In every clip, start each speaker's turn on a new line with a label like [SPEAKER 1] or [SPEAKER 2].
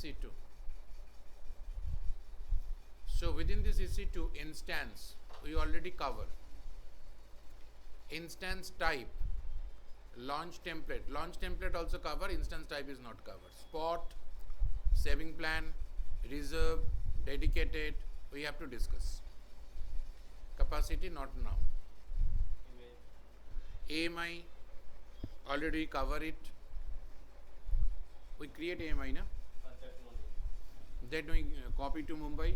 [SPEAKER 1] EC2. So within this EC2 instance, we already cover instance type, launch template. Launch template also cover, instance type is not covered. Spot, saving plan, reserve, dedicated, we have to discuss. Capacity not now. AMI, already cover it. We create AMI, na? That we copy to Mumbai.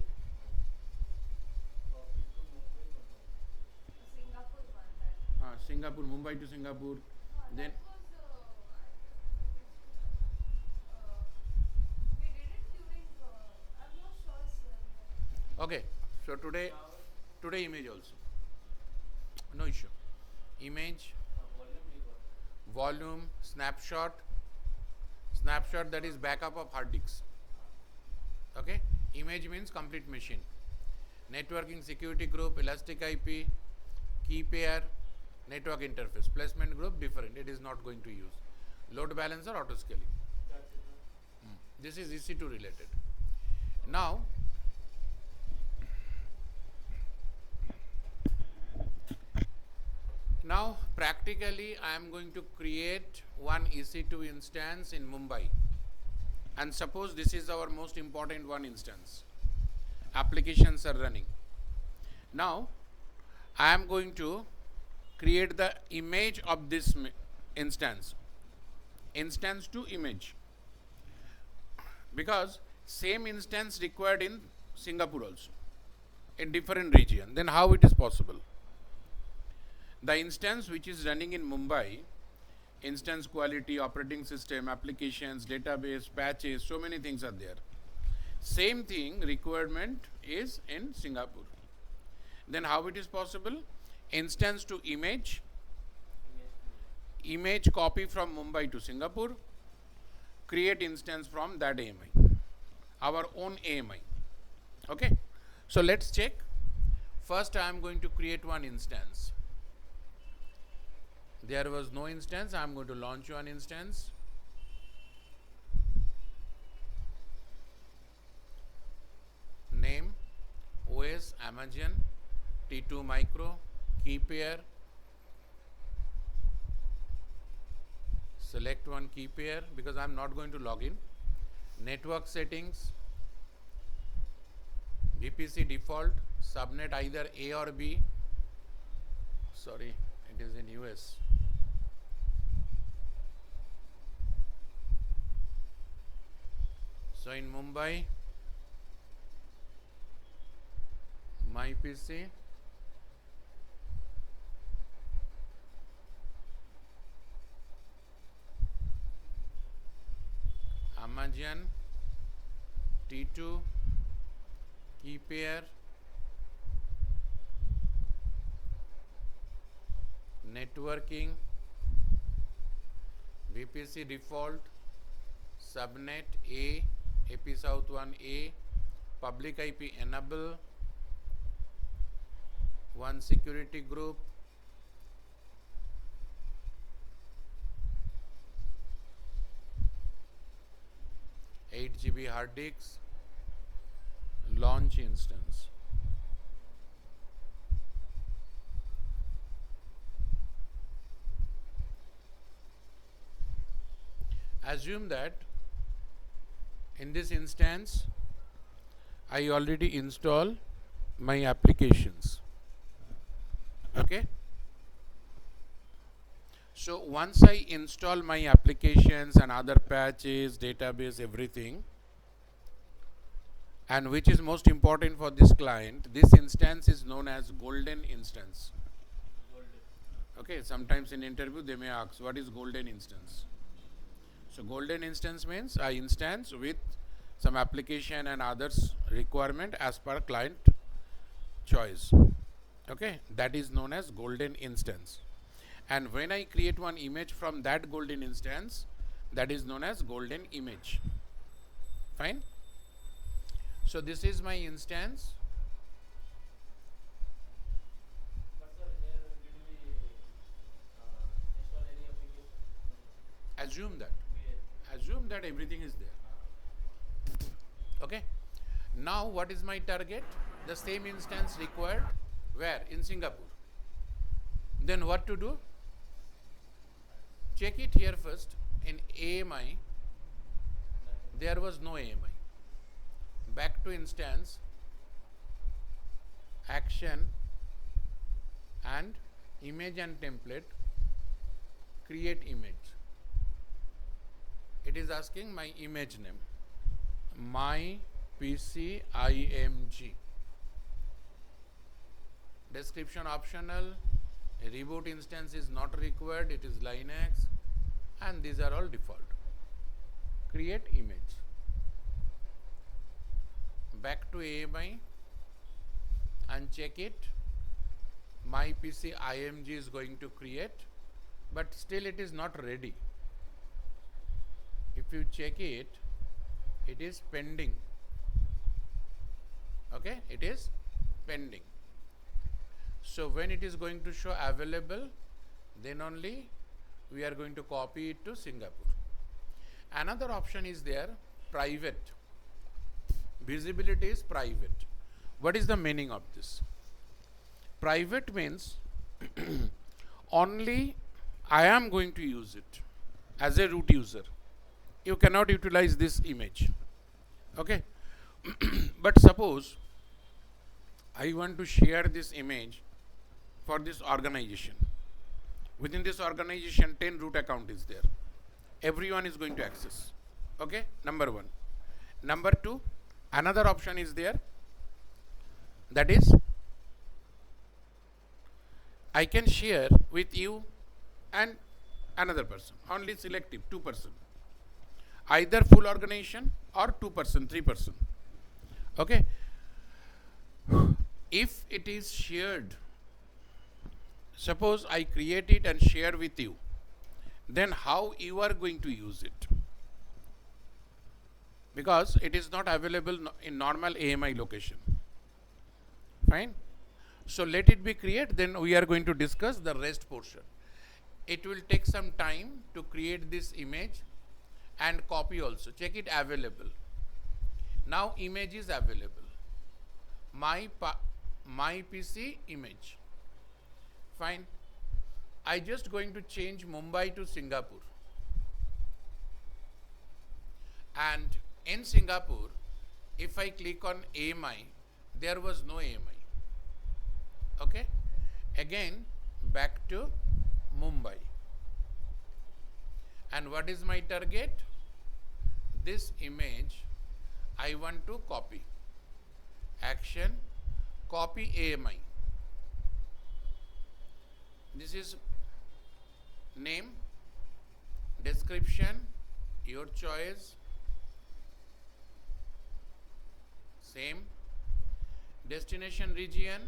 [SPEAKER 1] Singapore, Mumbai to Singapore. Then
[SPEAKER 2] we did it during, I'm not sure, sir.
[SPEAKER 1] okay. So today image also. No issue. Image, volume, snapshot. Snapshot, that is backup of hard disks. Okay. Image means complete machine. Networking security group, elastic IP, key pair, network interface. Placement group different. It is not going to use. Load balancer, auto scaling. This is EC2 related. Now practically I am going to create one EC2 instance in Mumbai, and suppose this is our most important one instance. Applications are running. Now I am going to create the image of this instance to image, because same instance required in Singapore also, in different region. Then how it is possible? The instance which is running in Mumbai, instance quality, operating system, applications, database, patches, so many things are there. Same thing requirement is in Singapore. Then how it is possible? Instance to image copy from Mumbai to Singapore, create instance from that AMI, our own AMI. Okay. So let's check. First I am going to create one instance. There was no instance. I am going to launch one instance. Name, OS, Amazon, T2 micro, key pair. Select one key pair because I am not going to log in. Network settings, VPC default, subnet either A or B. Sorry, it is in US. So in Mumbai, my PC, Amazon, T2, key pair, networking, VPC default, subnet A, AP South 1A, public IP enable, one security group, eight GB hard disks, launch instance. Assume that in this instance I already install my applications. Okay. So once I install my applications and other patches, database, everything, and which is most important for this client, this instance is known as golden instance. Okay, sometimes in interview they may ask what is golden instance. So golden instance means a instance with some application and others requirement as per client choice. Okay, that is known as golden instance. And when I create one image from that golden instance, that is known as golden image. Fine. So this is my instance.
[SPEAKER 3] But sir, here did we install any application?
[SPEAKER 1] Assume that.
[SPEAKER 3] We
[SPEAKER 1] Assume that everything is there. Okay. Now what is my target? The same instance required where? In Singapore. Then what to do? Check it here first. In AMI, there was no AMI. Back to instance, action, and image and template, create image. It is asking my image name, my PC IMG. Description optional, reboot instance is not required, it is Linux, and these are all default. Create image. Back to AMI and check it. My PC IMG is going to create, but still it is not ready. If you check it, it is pending. Okay, it is pending. So when it is going to show available, then only we are going to copy it to Singapore. Another option is there, private. Visibility is private. What is the meaning of this? Private means only I am going to use it as a root user. You cannot utilize this image. Okay. But suppose I want to share this image for this organization. Within this organization, 10 root account is there. Everyone is going to access. Okay, number one. Number two, another option is there. That is, I can share with you and another person. Only selective, 2%. Either full organization or 2%, 3%. Okay. If it is shared, suppose I create it and share with you, then how you are going to use it? Because it is not available in normal AMI location. Fine. So let it be created, then we are going to discuss the rest portion. It will take some time to create this image and copy also. Check it available. Now image is available. My PC image. Fine. I just going to change Mumbai to Singapore. And in Singapore, if I click on AMI, there was no AMI. Okay. Again, back to Mumbai. And what is my target? This image I want to copy. Action, copy AMI. This is name, description, your choice, same. Destination region,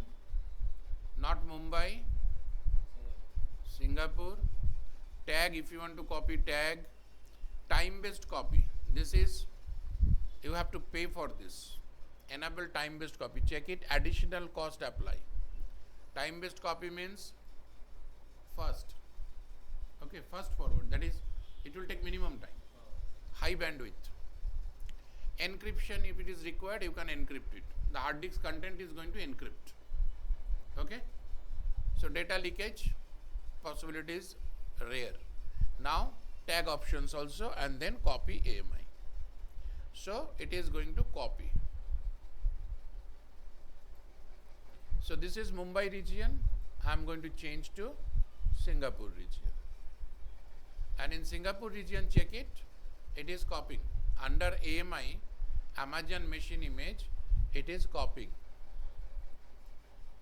[SPEAKER 1] not Mumbai, Singapore. Tag, if you want to copy tag. Time based copy. This is, you have to pay for this. Enable time based copy. Check it, additional cost apply. Time based copy means fast. Okay, fast forward. That is, it will take minimum time. High bandwidth. Encryption, if it is required, you can encrypt it. The hard disk content is going to encrypt. Okay. So data leakage possibility is rare. Now tag options also, and then copy AMI. So it is going to copy. So this is Mumbai region. I am going to change to Singapore region. And in Singapore region, check it. It is copying. Under AMI, Amazon machine image, it is copying.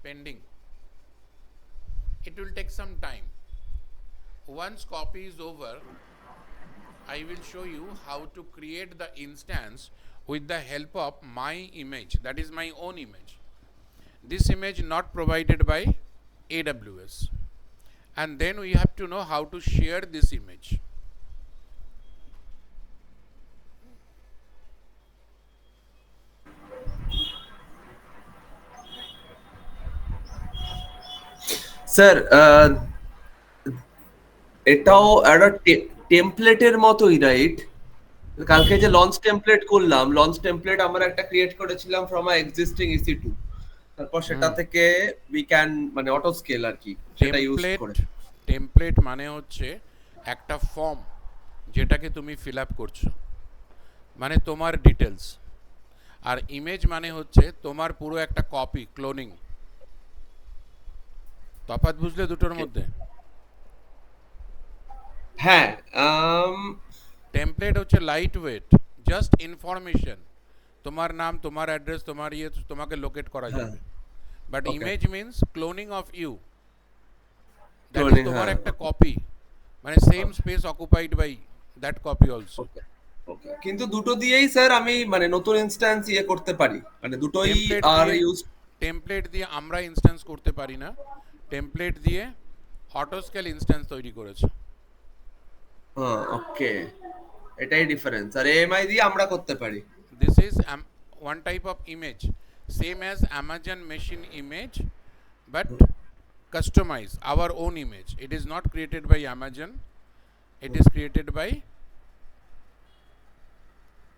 [SPEAKER 1] Pending. It will take some time. Once copy is over, I will show you how to create the instance with the help of my image. That is my own image. This image not provided by AWS. And then we have to know how to share this image.
[SPEAKER 4] Sir এটাও একটা টেমপ্লেটের মতোই right কালকে যে launch template করলাম, launch template আমরা একটা create করেছিলাম from a existing EC2। তারপর সেটা
[SPEAKER 1] হুম।
[SPEAKER 4] থেকে উই ক্যান মানে অটো স্কেল আর কি সেটা ইউজ
[SPEAKER 1] টেমপ্লেট
[SPEAKER 4] করে।
[SPEAKER 1] টেমপ্লেট মানে হচ্ছে একটা ফর্ম যেটাকে তুমি ফিল আপ করছো, মানে তোমার ডিটেলস। আর ইমেজ মানে হচ্ছে তোমার পুরো একটা কপি, ক্লোনিং। তফাৎ বুঝলে দুটোর
[SPEAKER 4] Okay.
[SPEAKER 1] মধ্যে?
[SPEAKER 4] হ্যাঁ,
[SPEAKER 1] টেমপ্লেট হচ্ছে লাইট ওয়েট, জাস্ট ইনফরমেশন, তোমার নাম, তোমার অ্যাড্রেস, তোমার ইয়ে, তোমাকে লোকেট করা
[SPEAKER 4] হ্যাঁ,
[SPEAKER 1] যাবে। But
[SPEAKER 4] okay.
[SPEAKER 1] Image means cloning of you, that is
[SPEAKER 4] cloning,
[SPEAKER 1] তোমার
[SPEAKER 4] হ্যাঁ,
[SPEAKER 1] একটা
[SPEAKER 4] ওকে,
[SPEAKER 1] কপি, মানে same
[SPEAKER 4] okay,
[SPEAKER 1] space occupied by that copy also.
[SPEAKER 4] Okay, okay. কিন্তু দুটো দিয়েই স্যার আমি মানে নতুন ইনস্ট্যান্স ইয়ে করতে পারি, মানে দুটোই
[SPEAKER 1] টেমপ্লেট
[SPEAKER 4] আর
[SPEAKER 1] দিয়ে
[SPEAKER 4] ইউজ।
[SPEAKER 1] টেমপ্লেট দিয়ে আমরা ইনস্ট্যান্স করতে পারি না, টেমপ্লেট দিয়ে অটোস্কেল ইনস্ট্যান্স তৈরি করেছে।
[SPEAKER 4] হ্যাঁ, ওকে, এটাই ডিফারেন্স। আর এএমআই দিয়ে আমরা করতে পারি।
[SPEAKER 1] This is one type of image, same as Amazon machine image, but customize our own image. It is not created by Amazon, it is created by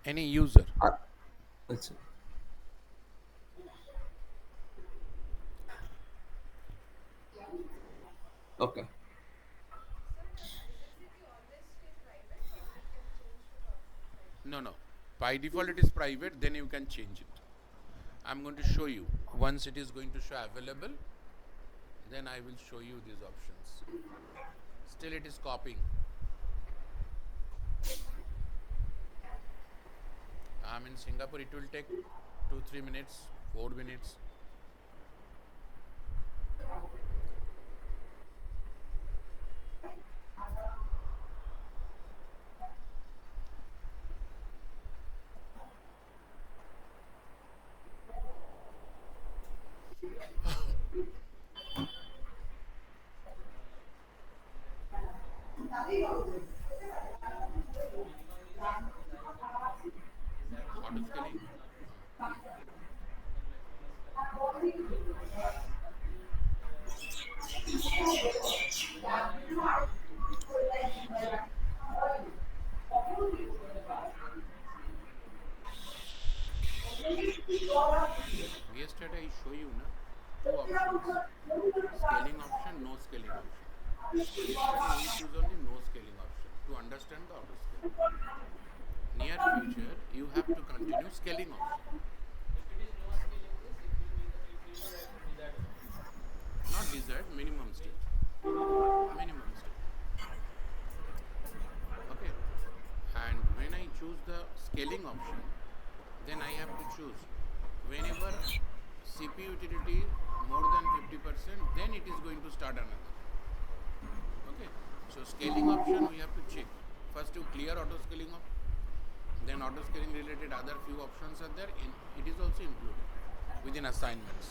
[SPEAKER 1] any user.
[SPEAKER 4] আ- আচ্ছা, ওকে।
[SPEAKER 2] Sir, does SSDP always stay private or it can change to public?
[SPEAKER 1] No, no, by default it is private, then you can change it. I'm going to show you. Once it is going to show available, then I will show you these options. Still it is copying. I'm in Singapore, it will take 2-3 minutes, 4 minutes.
[SPEAKER 3] minimum is private, is having
[SPEAKER 1] Auto scaling.
[SPEAKER 3] and maximum is private.
[SPEAKER 1] Yesterday I show you na two options, scaling option, no scaling option. Yesterday we choose only no scaling option to understand the auto scale. Near future you have to continue scaling option,
[SPEAKER 3] If it is no scaling means it will be the it will be at desired amount.
[SPEAKER 1] not desired, minimum state.
[SPEAKER 3] Minimum.
[SPEAKER 1] Minimum state. Okay. And when I choose the scaling option, then I have to choose whenever CPU utility more than 50%, then it is going to start another. Okay. So scaling option we have to check. First you clear auto scaling up, then auto scaling related other few options are there. It is also included within assignments.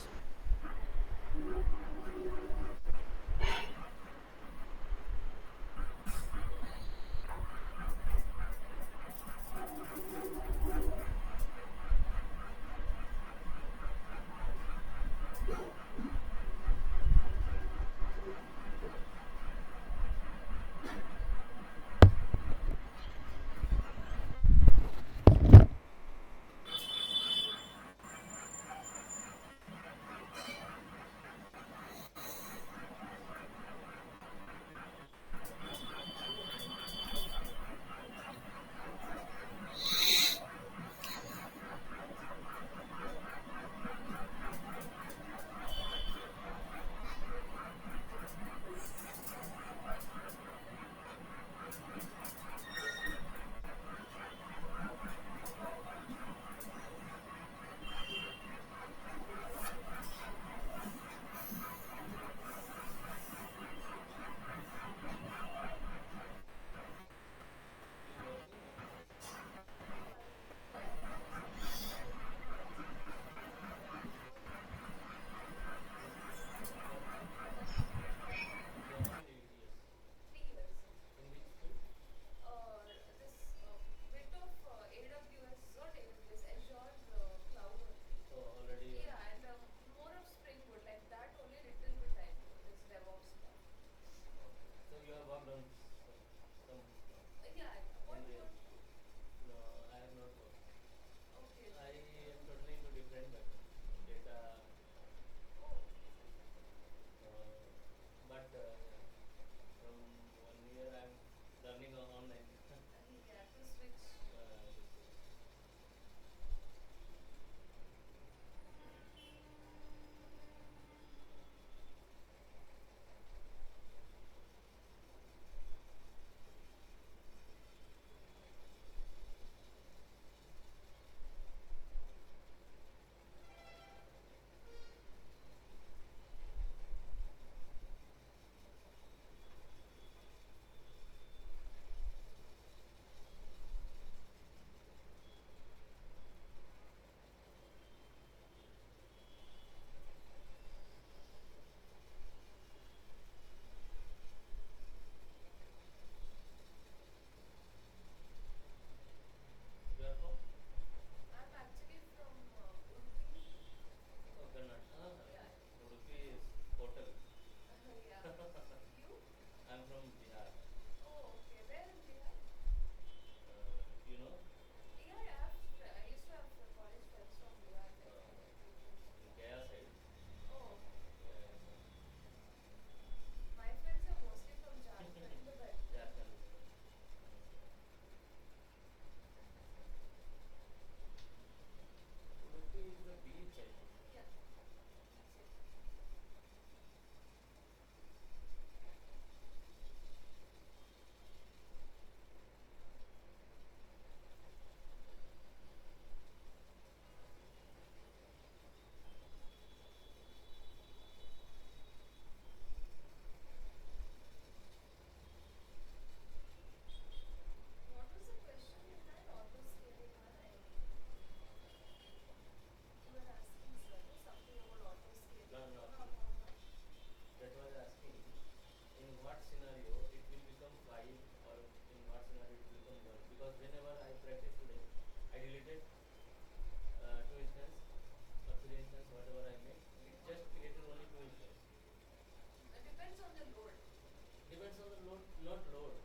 [SPEAKER 3] not load.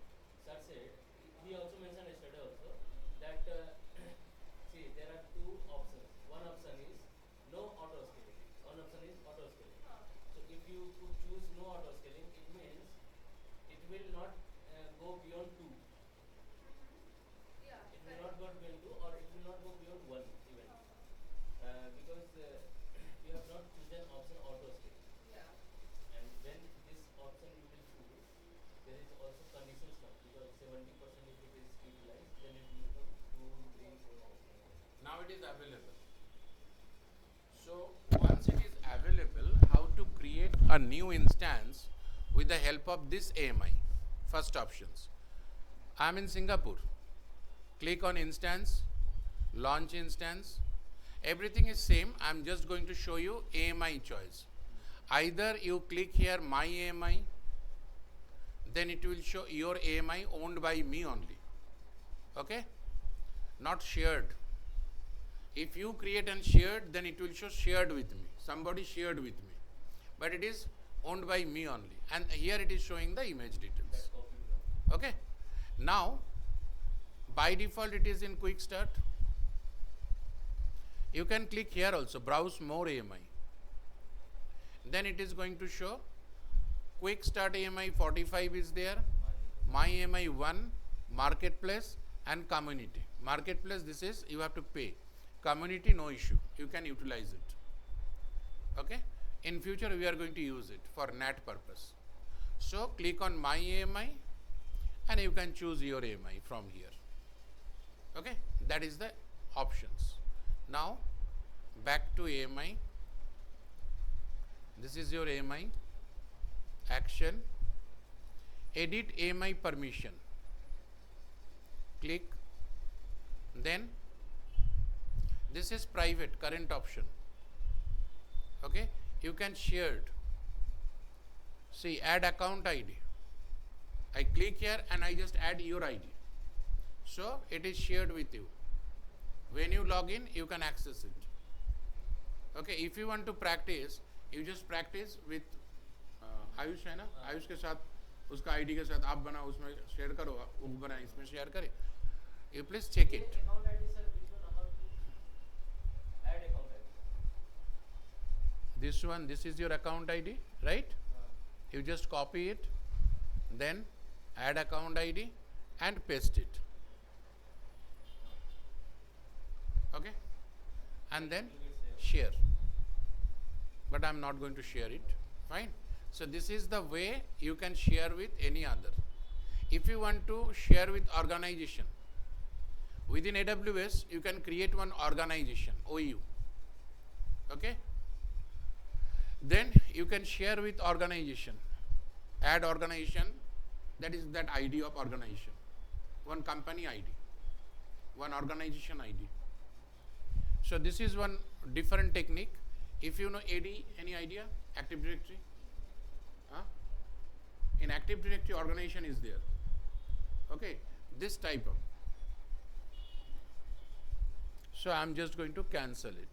[SPEAKER 3] Sir said, he also mentioned yesterday also that see there are two options. One option is no auto scaling. One option is auto scaling. So if you could choose no auto scaling, it means it will not go beyond two.
[SPEAKER 2] Yeah,
[SPEAKER 3] It will not
[SPEAKER 2] correct.
[SPEAKER 3] go beyond two, or it will not go beyond one even. Because you have not chosen option auto scaling.
[SPEAKER 2] Yeah.
[SPEAKER 3] And when this option you will choose, there is also conditions now, because 70% if it is utilized, then it will become 2, 3, 4, like that.
[SPEAKER 1] Now it is available. So once it is available, how to create a new instance with the help of this AMI? First options. I am in Singapore. Click on instance, launch instance. Everything is same. I am just going to show you AMI choice. Either you click here my AMI, then it will show your AMI owned by me only. Okay? Not shared. If you create and shared, then it will show shared with me. Somebody shared with me. But it is owned by me only. And here it is showing the image details.
[SPEAKER 3] That copy will come.
[SPEAKER 1] Okay? Now, by default it is in quick start. You can click here also, browse more AMI. Then it is going to show quick start AMI 45 is there, my AMI 1, marketplace and community. Marketplace, this is you have to pay. Community, no issue, you can utilize it. Okay? In future we are going to use it for NAT purpose. So click on my AMI and you can choose your AMI from here. Okay? That is the options. Now back to AMI. This is your AMI. Action. Edit AMI permission. Click. Then this is private, current option. Okay? You can share it. See, add account ID. I click here and I just add your ID. So it is shared with you. When you log in, you can access it. Okay, if you want to practice, you just practice with Ayush है ना, आयुष के साथ उसका ID के साथ आप बनाओ, उसमें शेयर करो, वो बना इसमें शेयर करे. You please check it.
[SPEAKER 3] Account ID, sir, which one, how to add account ID?
[SPEAKER 1] This one, this is your account ID, right? You just copy it, then add account ID and paste it. Okay? And then share. But I am not going to share it. Fine. So this is the way you can share with any other. If you want to share with organization, within AWS you can create one organization, OU. Okay? Then you can share with organization. Add organization, that is that ID of organization. One company ID, one organization ID. So this is one different technique. If you know AD, any idea? Active Directory? Huh? In Active Directory, organization is there. Okay, this type of. So I am just going to cancel it.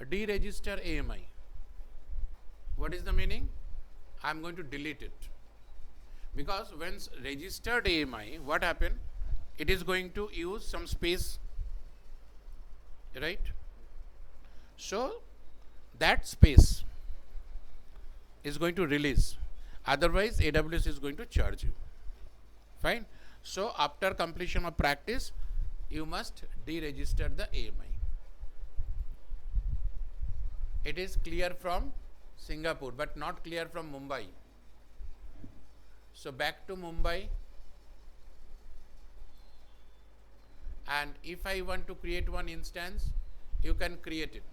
[SPEAKER 1] Deregister AMI. What is the meaning? I am going to delete it. Because when registered AMI, what happened? It is going to use some space, right? So that space is going to release. Otherwise, AWS is going to charge you. Fine. So after completion of practice, you must deregister the AMI. It is clear from Singapore, but not clear from Mumbai. So back to Mumbai. And if I want to create one instance, you can create it.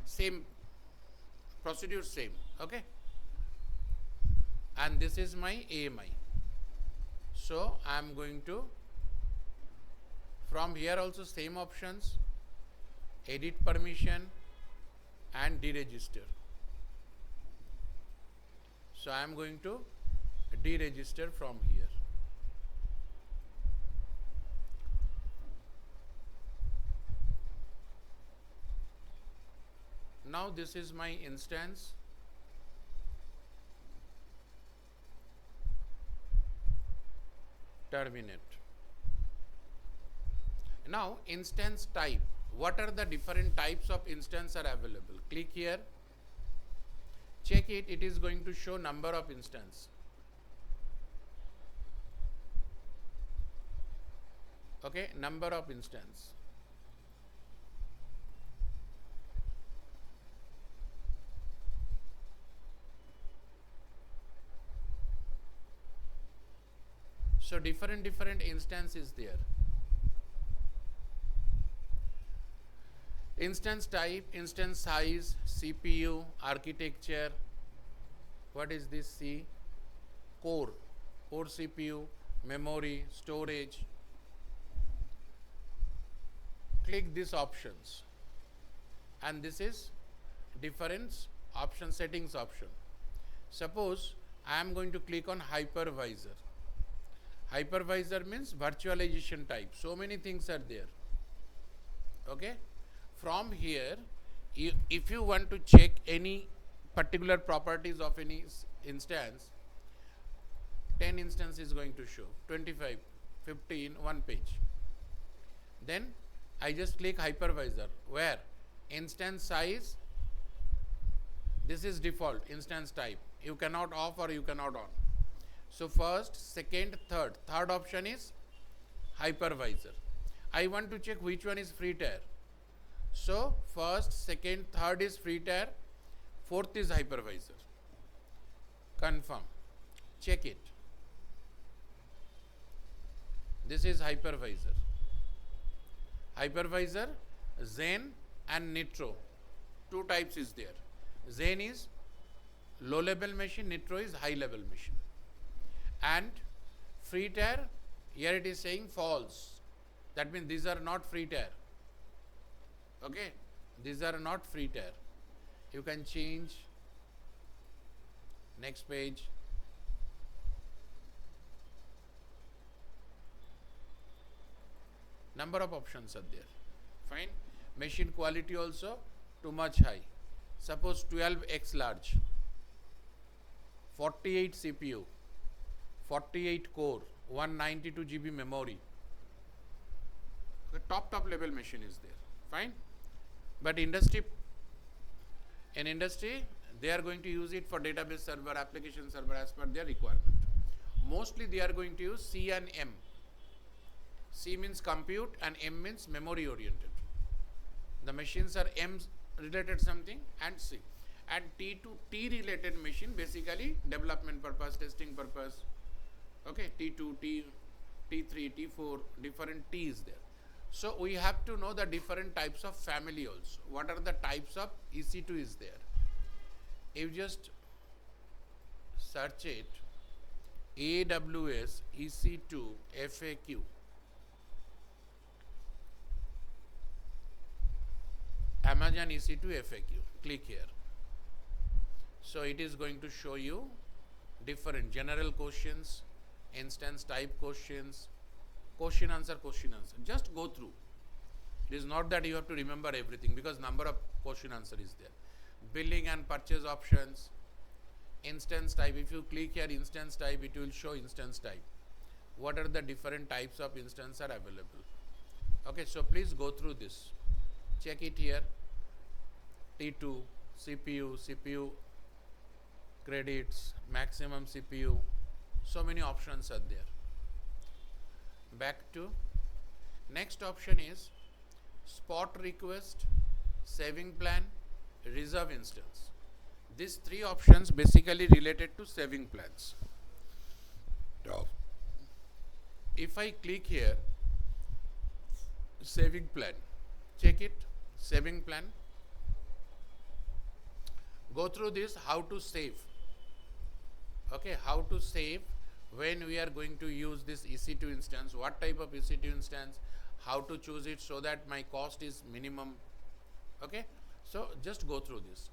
[SPEAKER 1] Same procedure, same. Okay. And this is my AMI. So I am going to, from here also same options, edit permission and deregister. So I am going to deregister from here. Now this is my instance. terminate. Now instance type. What are the different types of instance are available? Click here. Check it. It is going to show number of instance. Okay, number of instance. So different instance is there. Instance type, instance size, CPU, architecture. What is this C? Core CPU, memory, storage. Click these options, and this is different option, settings option. Suppose I am going to click on hypervisor. Hypervisor means virtualization type. So many things are there. Okay. From here, if you want to check any particular properties of any instance, 10 instance is going to show, 25, 50 in one page. Then I just click hypervisor, where instance size, this is default instance type. You cannot off or you cannot on. So first, second, third option is hypervisor. I want to check which one is free tier. So first, second, third is free tier, fourth is hypervisor. Confirm. Check it. This is hypervisor. Hypervisor, Zen and Nitro. Two types is there. Zen is low level machine, Nitro is high level machine. And free tier, here it is saying false. That means these are not free tier. Okay, these are not free tier. You can change. Next page. Number of options are there. Fine. Machine quality also too much high. Suppose 12x large, 48 CPU, 48 core, 192 GB memory. The top level machine is there. Fine. But in industry, they are going to use it for database server, application server as per their requirement. Mostly they are going to use C and M. C means compute and M means memory oriented. The machines are M related something and C. And T to T related machine, basically development purpose, testing purpose. Okay, T2, T3, T4, different T is there. So we have to know the different types of family also. What are the types of EC2 is there? You just search it, AWS EC2 FAQ. Amazon EC2 FAQ. Click here. So it is going to show you different general questions, instance type questions, question answer. Just go through. It is not that you have to remember everything, because number of question answer is there. Billing and purchase options, instance type. If you click here instance type, it will show instance type. What are the different types of instance are available? Okay, so please go through this. Check it here. T2, CPU credits, maximum CPU. So many options are there. Back to next option is spot request, saving plan, reserve instance. These three options basically related to saving plans. If I click here, saving plan, check it, saving plan. Go through this, how to save. Okay, how to save when we are going to use this EC2 instance, what type of EC2 instance, how to choose it so that my cost is minimum. Okay, so just go through this.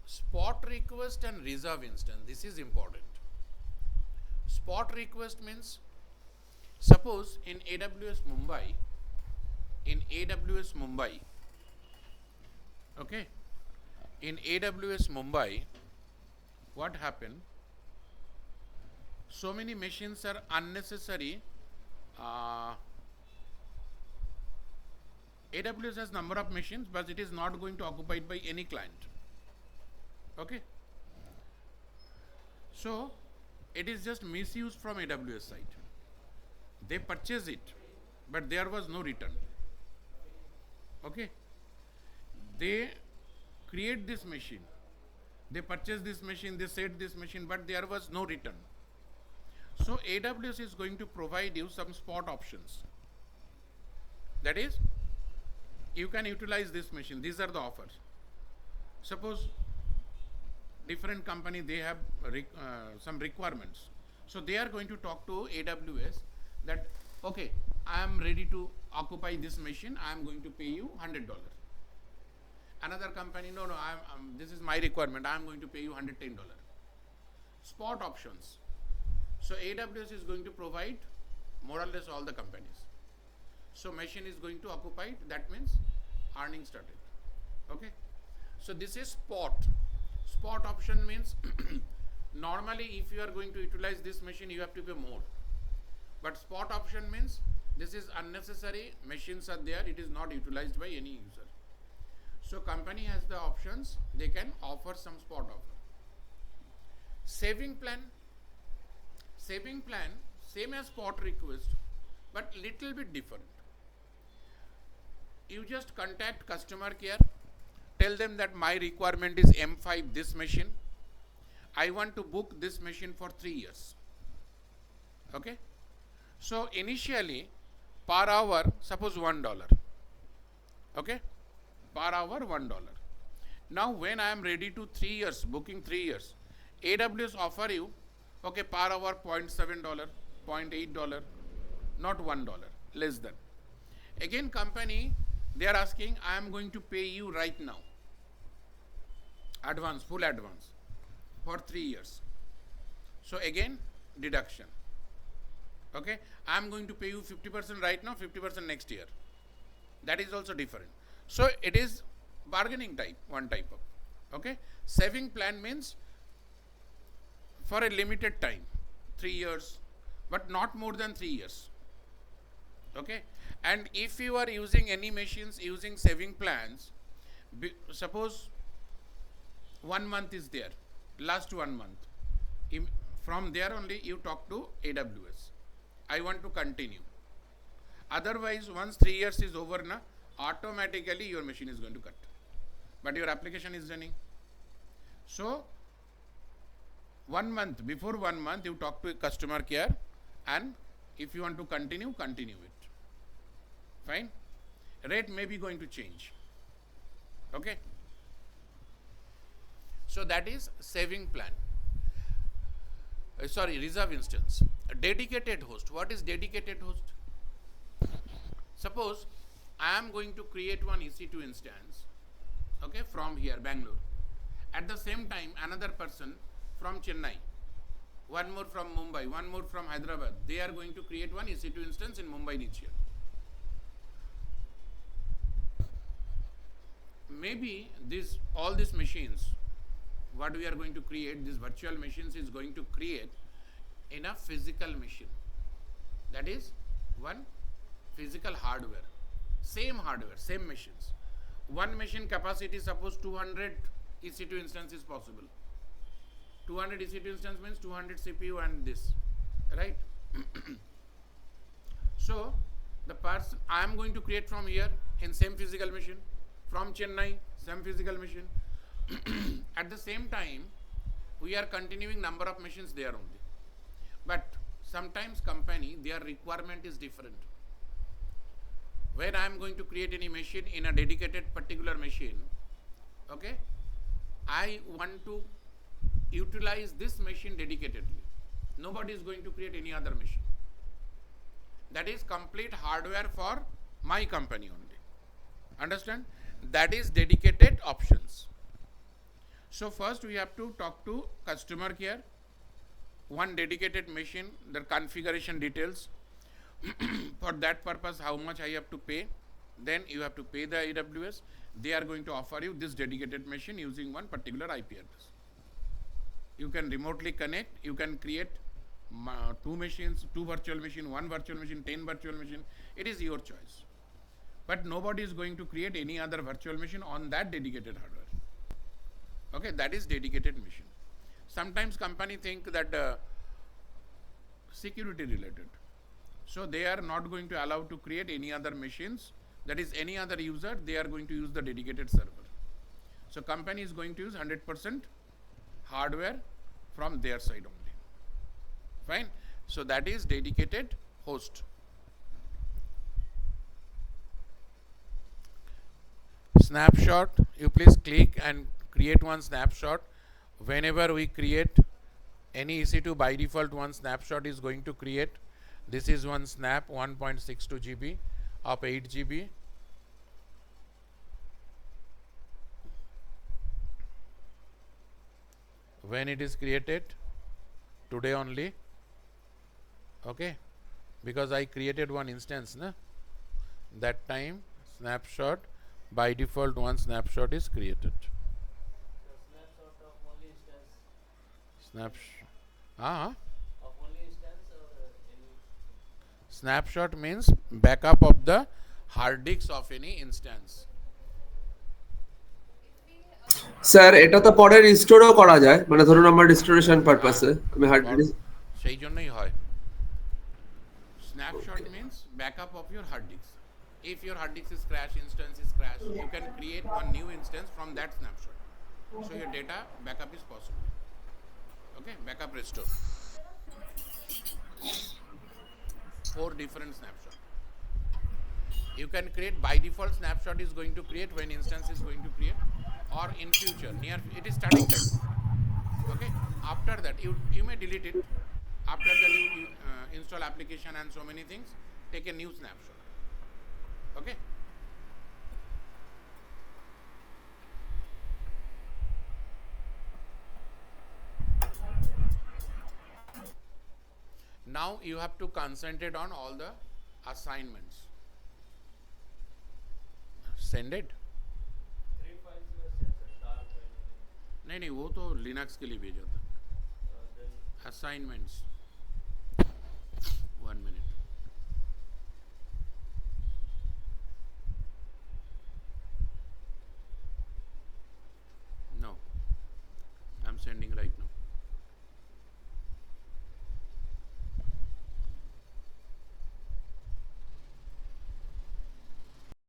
[SPEAKER 1] Spot request and reserve instance, this is important. Spot request means, suppose in AWS Mumbai, okay, in AWS Mumbai, what happened? so many machines are unnecessary. uh, AWS has number of machines, but it is not going to occupied by any client. Okay, so it is just misused from AWS side. They purchase it, but there was no return. Okay, they create this machine, they purchase this machine, they set this machine, but there was no return. So AWS is going to provide you some spot options. That is, you can utilize this machine. These are the offers. Suppose different company, they have some requirements, so they are going to talk to AWS that, okay, I am ready to occupy this machine, I am going to pay you $100. Another company, no, this is my requirement, I am going to pay you $110. Spot options. So AWS is going to provide more or less all the companies. So machine is going to occupy, that means earning started. Okay, so this is spot. Spot option means normally if you are going to utilize this machine, you have to pay more. But spot option means this is unnecessary, machines are there, it is not utilized by any user. So company has the options, they can offer some spot offer. Saving plan. Saving plan, same as spot request, but little bit different. You just contact customer care, tell them that my requirement is M5 this machine, I want to book this machine for 3 years. Okay, so initially per hour, suppose $1. Okay, per hour $1. Now when I am ready to 3 years, booking 3 years, AWS offer you, okay, per hour $0.7, $0.8, not $1, less than. Again company, they are asking, I am going to pay you right now, advance, full advance for 3 years. So again deduction. Okay, I am going to pay you 50% right now, 50% next year. That is also different. So it is bargaining type, one type of. Okay, saving plan means for a limited time, 3 years, but not more than 3 years. Okay, and if you are using any machines using saving plans, suppose 1 month is there, last 1 month, from there only you talk to AWS, I want to continue. Otherwise once 3 years is over, na, automatically your machine is going to cut, but your application is running. So 1 month, before 1 month you talk to customer care, and if you want to continue, continue it. Fine, rate may be going to change. Okay, so that is saving plan. Reserve instance. A dedicated host. What is dedicated host? Suppose I am going to create one EC2 instance, okay, from here, Bangalore. At the same time, another person from Chennai, one more from Mumbai, one more from Hyderabad, they are going to create one EC2 instance in Mumbai region. Maybe all these machines, what we are going to create, these virtual machines is going to create in a physical machine. That is one physical hardware, same machines. One machine capacity, suppose 200 EC2 instance is possible. 200 EC2 instance means 200 CPU and this, right? So the person I am going to create from here in same physical machine, from Chennai, same physical machine. At the same time, we are continuing number of machines there only. But sometimes company, their requirement is different. When I am going to create any machine in a dedicated particular machine, okay, I want to utilize this machine dedicatedly. Nobody is going to create any other machine. That is complete hardware for my company only. Understand? That is dedicated options. So first we have to talk to customer care, one dedicated machine, the configuration details. For that purpose, how much I have to pay. Then you have to pay the AWS. They are going to offer you this dedicated machine using one particular IP address. You can remotely connect, you can create two machines, two virtual machine, one virtual machine, 10 virtual machine, it is your choice. But nobody is going to create any other virtual machine on that dedicated hardware. Okay, that is dedicated machine. Sometimes company think that security related. So they are not going to allow to create any other machines. That is any other user, they are going to use the dedicated server. So company is going to use 100% hardware from their side only. Fine. So that is dedicated host. Snapshot, you please click and create one snapshot. Whenever we create any EC2, by default one snapshot is going to create. This is one snap 1.62 GB of 8 GB. When it is created, today only, okay, because I created one instance, na? That time snapshot, by default one snapshot is created.
[SPEAKER 3] The snapshot of only instance
[SPEAKER 1] Snapshot.
[SPEAKER 3] of only instance or any.
[SPEAKER 1] Snapshot means backup of the hard disks of any instance.
[SPEAKER 2] If we
[SPEAKER 4] sir এটা তো পরে রিস্টোরও করা যায়, মানে ধরুন আমার restoration পারপাসে আমি হার্ড ডিস্ক।
[SPEAKER 1] সেই জন্যই হয়। Snapshot means backup of your hard disk. If your hard disk is crashed, instance is crashed, you can create one new instance from that snapshot. So your data backup is possible. Okay, backup restore. 4 different snapshot. You can create by default snapshot is going to create when instance is going to create, or in future near it is starting time. Okay, after that you may delete it. After that you install application and so many things, take a new snapshot. Okay. Now you have to concentrate on all the assignments. Send it.
[SPEAKER 3] 3 files were sent, sir. tar file
[SPEAKER 1] नहीं वो तो Linux के लिए भेजा था.
[SPEAKER 3] then
[SPEAKER 1] Assignments. 1 minute.